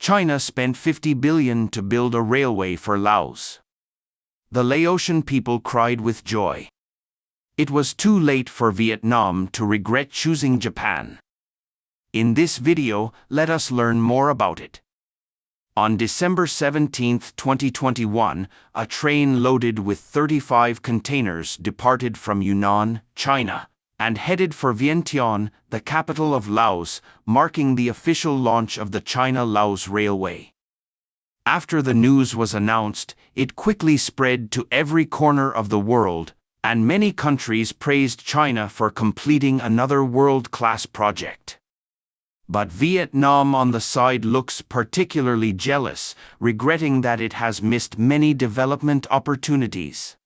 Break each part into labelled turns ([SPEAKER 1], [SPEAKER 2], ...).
[SPEAKER 1] China spent 50 billion to build a railway for Laos. The Laotian people cried with joy. It was too late for Vietnam to regret choosing Japan. In this video, let us learn more about it. On December 17, 2021, a train loaded with 35 containers departed from Yunnan, China, and headed for Vientiane, the capital of Laos, marking the official launch of the China-Laos Railway. After the news was announced, it quickly spread to every corner of the world, and many countries praised China for completing another world-class project. But Vietnam on the side looks particularly jealous, regretting that it has missed many development opportunities.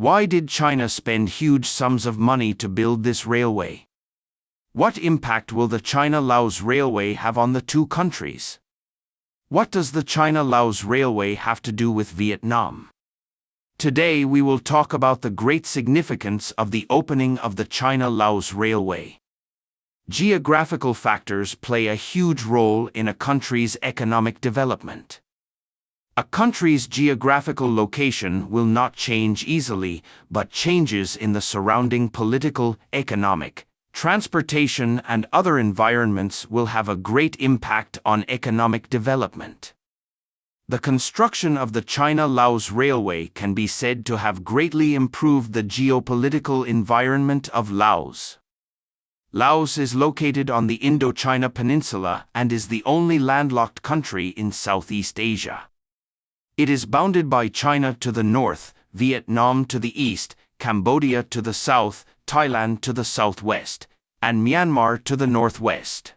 [SPEAKER 1] Why did China spend huge sums of money to build this railway? What impact will the China-Laos Railway have on the two countries? What does the China-Laos Railway have to do with Vietnam? Today we will talk about the great significance of the opening of the China-Laos Railway. Geographical factors play a huge role in a country's economic development. A country's geographical location will not change easily, but changes in the surrounding political, economic, transportation and other environments will have a great impact on economic development. The construction of the China-Laos Railway can be said to have greatly improved the geopolitical environment of Laos. Laos is located on the Indochina Peninsula and is the only landlocked country in Southeast Asia. It is bounded by China to the north, Vietnam to the east, Cambodia to the south, Thailand to the southwest, and Myanmar to the northwest.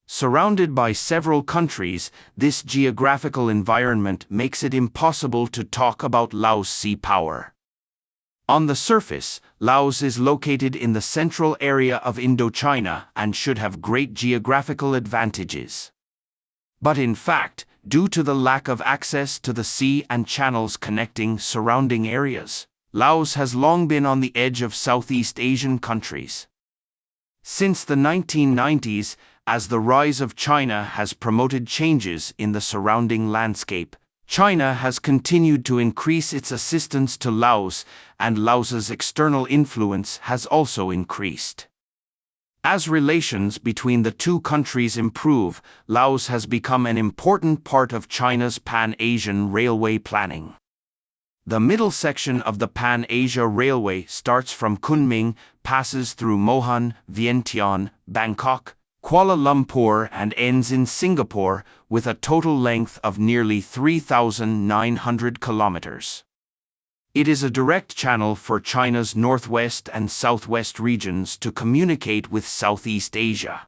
[SPEAKER 1] Surrounded by several countries, this geographical environment makes it impossible to talk about Laos' sea power. On the surface, Laos is located in the central area of Indochina and should have great geographical advantages. But in fact, due to the lack of access to the sea and channels connecting surrounding areas, Laos has long been on the edge of Southeast Asian countries. Since the 1990s, as the rise of China has promoted changes in the surrounding landscape, China has continued to increase its assistance to Laos, and Laos's external influence has also increased. As relations between the two countries improve, Laos has become an important part of China's Pan-Asian railway planning. The middle section of the Pan-Asia Railway starts from Kunming, passes through Mohun, Vientiane, Bangkok, Kuala Lumpur and ends in Singapore, with a total length of nearly 3,900 kilometers. It is a direct channel for China's northwest and southwest regions to communicate with Southeast Asia.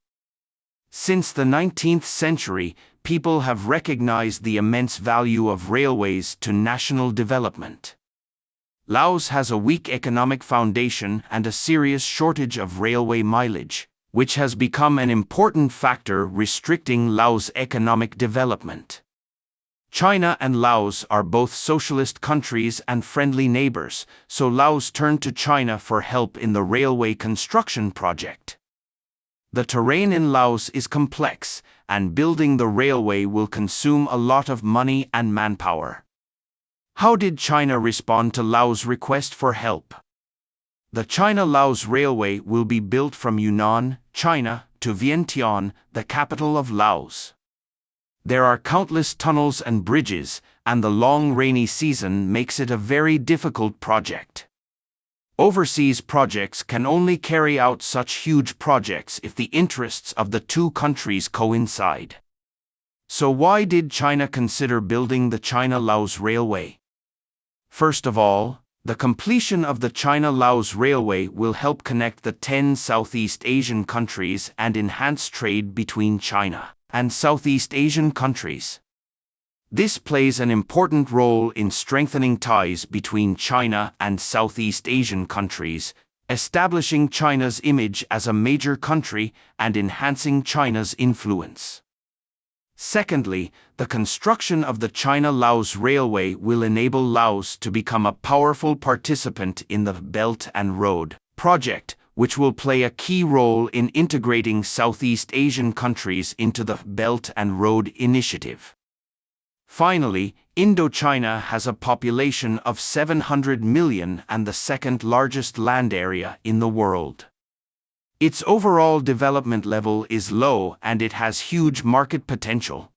[SPEAKER 1] Since the 19th century, people have recognized the immense value of railways to national development. Laos has a weak economic foundation and a serious shortage of railway mileage, which has become an important factor restricting Laos' economic development. China and Laos are both socialist countries and friendly neighbors, so Laos turned to China for help in the railway construction project. The terrain in Laos is complex, and building the railway will consume a lot of money and manpower. How did China respond to Laos' request for help? The China-Laos Railway will be built from Yunnan, China, to Vientiane, the capital of Laos. There are countless tunnels and bridges, and the long rainy season makes it a very difficult project. Overseas projects can only carry out such huge projects if the interests of the two countries coincide. So why did China consider building the China-Laos Railway? First of all, the completion of the China-Laos Railway will help connect the 10 Southeast Asian countries and enhance trade between China and Southeast Asian countries. This plays an important role in strengthening ties between China and Southeast Asian countries, establishing China's image as a major country and enhancing China's influence. Secondly, the construction of the China-Laos Railway will enable Laos to become a powerful participant in the Belt and Road project, which will play a key role in integrating Southeast Asian countries into the Belt and Road Initiative. Finally, Indochina has a population of 700 million and the second largest land area in the world. Its overall development level is low and it has huge market potential.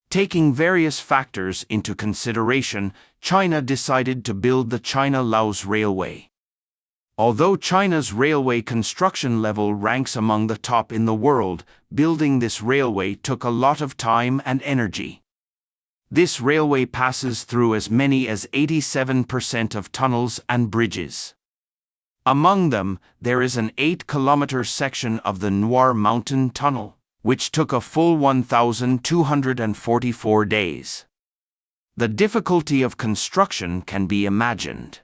[SPEAKER 1] Taking various factors into consideration, China decided to build the China-Laos Railway. Although China's railway construction level ranks among the top in the world, building this railway took a lot of time and energy. This railway passes through as many as 87% of tunnels and bridges. Among them, there is an 8-kilometer section of the Noir Mountain Tunnel, which took a full 1,244 days. The difficulty of construction can be imagined.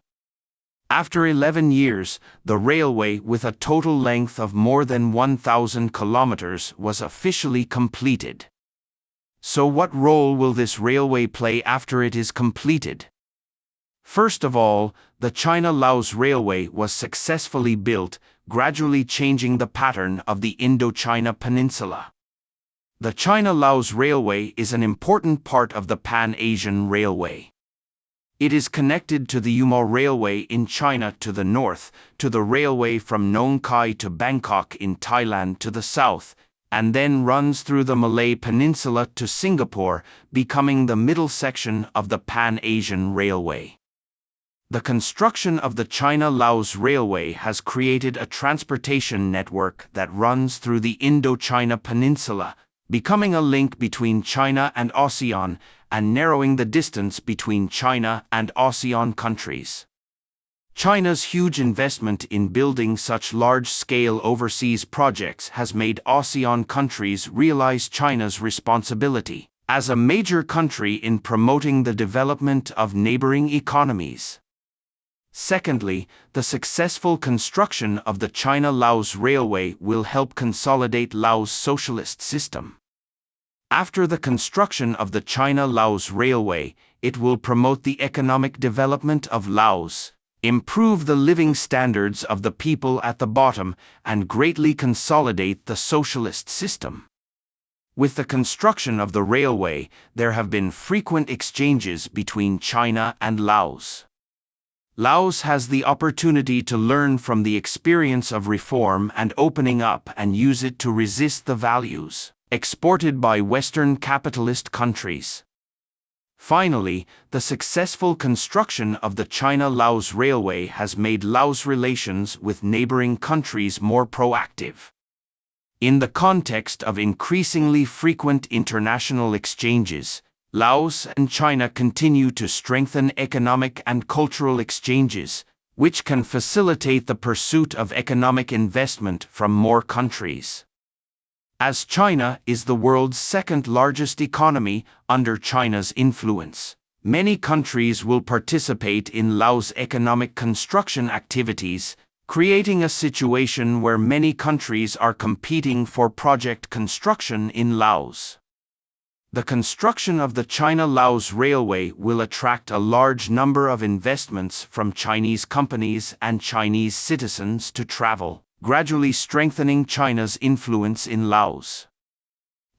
[SPEAKER 1] After 11 years, the railway, with a total length of more than 1,000 kilometers, was officially completed. So what role will this railway play after it is completed? First of all, the China-Laos Railway was successfully built, gradually changing the pattern of the Indochina Peninsula. The China-Laos Railway is an important part of the Pan-Asian Railway. It is connected to the Yunnan Railway in China to the north, to the railway from Nong Khai to Bangkok in Thailand to the south, and then runs through the Malay Peninsula to Singapore, becoming the middle section of the Pan-Asian Railway. The construction of the China-Laos Railway has created a transportation network that runs through the Indochina Peninsula, becoming a link between China and ASEAN and narrowing the distance between China and ASEAN countries. China's huge investment in building such large-scale overseas projects has made ASEAN countries realize China's responsibility as a major country in promoting the development of neighboring economies. Secondly, the successful construction of the China-Laos Railway will help consolidate Laos' socialist system. After the construction of the China-Laos Railway, it will promote the economic development of Laos, improve the living standards of the people at the bottom, and greatly consolidate the socialist system. With the construction of the railway, there have been frequent exchanges between China and Laos. Laos has the opportunity to learn from the experience of reform and opening up and use it to resist the values exported by Western capitalist countries. Finally, the successful construction of the China-Laos Railway has made Laos' relations with neighboring countries more proactive. In the context of increasingly frequent international exchanges, Laos and China continue to strengthen economic and cultural exchanges, which can facilitate the pursuit of economic investment from more countries. As China is the world's second-largest economy under China's influence, many countries will participate in Laos' economic construction activities, creating a situation where many countries are competing for project construction in Laos. The construction of the China-Laos Railway will attract a large number of investments from Chinese companies and Chinese citizens to travel, gradually strengthening China's influence in Laos.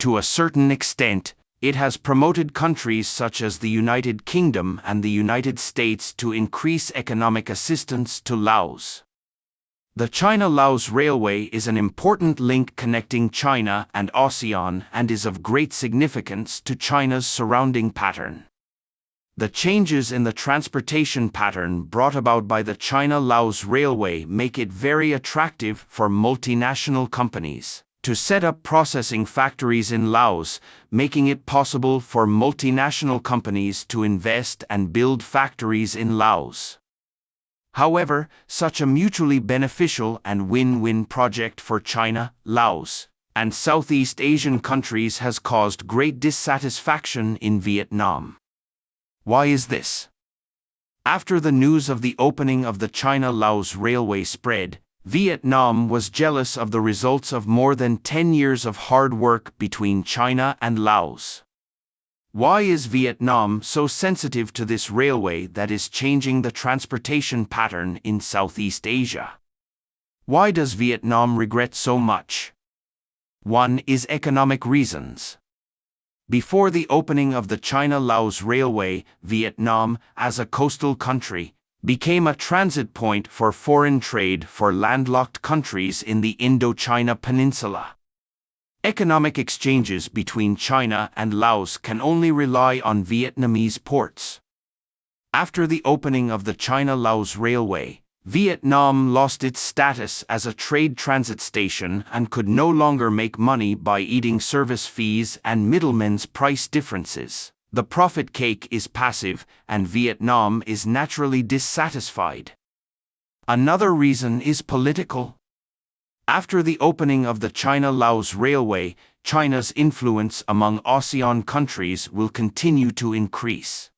[SPEAKER 1] To a certain extent, it has promoted countries such as the United Kingdom and the United States to increase economic assistance to Laos. The China-Laos Railway is an important link connecting China and ASEAN and is of great significance to China's surrounding pattern. The changes in the transportation pattern brought about by the China-Laos Railway make it very attractive for multinational companies to set up processing factories in Laos, making it possible for multinational companies to invest and build factories in Laos. However, such a mutually beneficial and win-win project for China, Laos, and Southeast Asian countries has caused great dissatisfaction in Vietnam. Why is this? After the news of the opening of the China-Laos Railway spread, Vietnam was jealous of the results of more than 10 years of hard work between China and Laos. Why is Vietnam so sensitive to this railway that is changing the transportation pattern in Southeast Asia? Why does Vietnam regret so much? One is economic reasons. Before the opening of the China-Laos Railway, Vietnam, as a coastal country, became a transit point for foreign trade for landlocked countries in the Indochina Peninsula. Economic exchanges between China and Laos can only rely on Vietnamese ports. After the opening of the China-Laos Railway, Vietnam lost its status as a trade transit station and could no longer make money by eating service fees and middlemen's price differences. The profit cake is passive, and Vietnam is naturally dissatisfied. Another reason is political. After the opening of the China-Laos Railway, China's influence among ASEAN countries will continue to increase.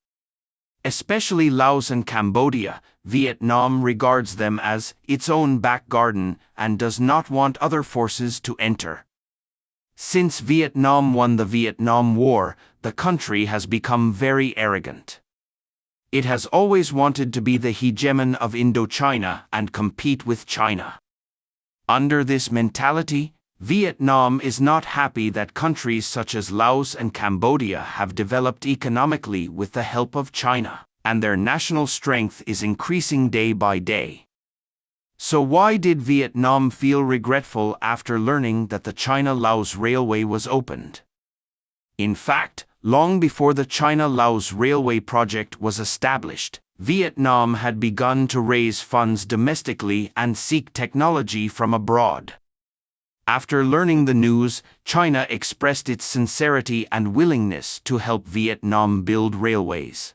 [SPEAKER 1] Especially Laos and Cambodia, Vietnam regards them as its own back garden and does not want other forces to enter. Since Vietnam won the Vietnam War, the country has become very arrogant. It has always wanted to be the hegemon of Indochina and compete with China. Under this mentality, Vietnam is not happy that countries such as Laos and Cambodia have developed economically with the help of China, and their national strength is increasing day by day. So why did Vietnam feel regretful after learning that the China-Laos Railway was opened? In fact, long before the China-Laos Railway project was established, Vietnam had begun to raise funds domestically and seek technology from abroad. After learning the news, China expressed its sincerity and willingness to help Vietnam build railways.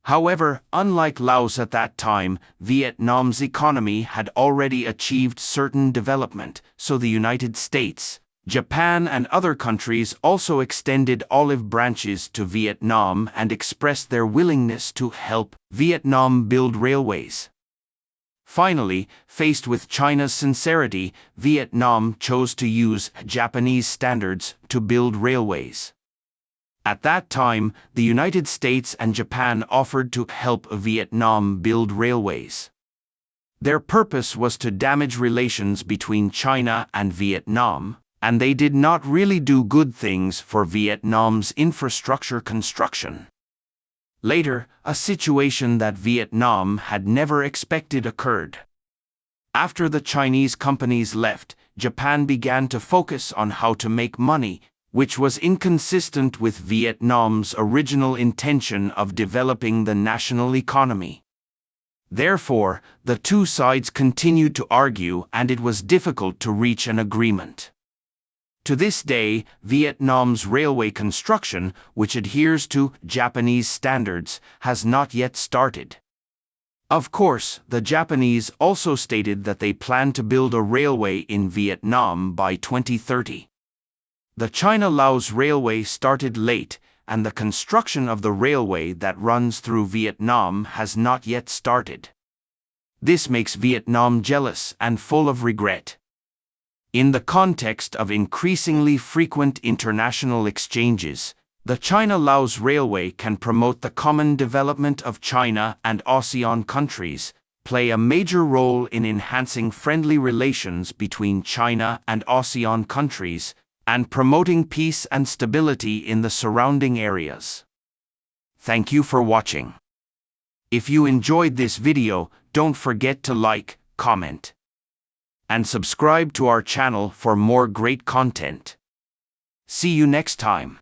[SPEAKER 1] However, unlike Laos at that time, Vietnam's economy had already achieved certain development, so the United States, Japan and other countries also extended olive branches to Vietnam and expressed their willingness to help Vietnam build railways. Finally, faced with China's sincerity, Vietnam chose to use Japanese standards to build railways. At that time, the United States and Japan offered to help Vietnam build railways. Their purpose was to damage relations between China and Vietnam, and they did not really do good things for Vietnam's infrastructure construction. Later, a situation that Vietnam had never expected occurred. After the Chinese companies left, Japan began to focus on how to make money, which was inconsistent with Vietnam's original intention of developing the national economy. Therefore, the two sides continued to argue and it was difficult to reach an agreement. To this day, Vietnam's railway construction, which adheres to Japanese standards, has not yet started. Of course, the Japanese also stated that they plan to build a railway in Vietnam by 2030. The China-Laos Railway started late, and the construction of the railway that runs through Vietnam has not yet started. This makes Vietnam jealous and full of regret. In the context of increasingly frequent international exchanges, the China-Laos Railway can promote the common development of China and ASEAN countries, play a major role in enhancing friendly relations between China and ASEAN countries, and promoting peace and stability in the surrounding areas. Thank you for watching. If you enjoyed this video, don't forget to like, comment, and subscribe to our channel for more great content. See you next time.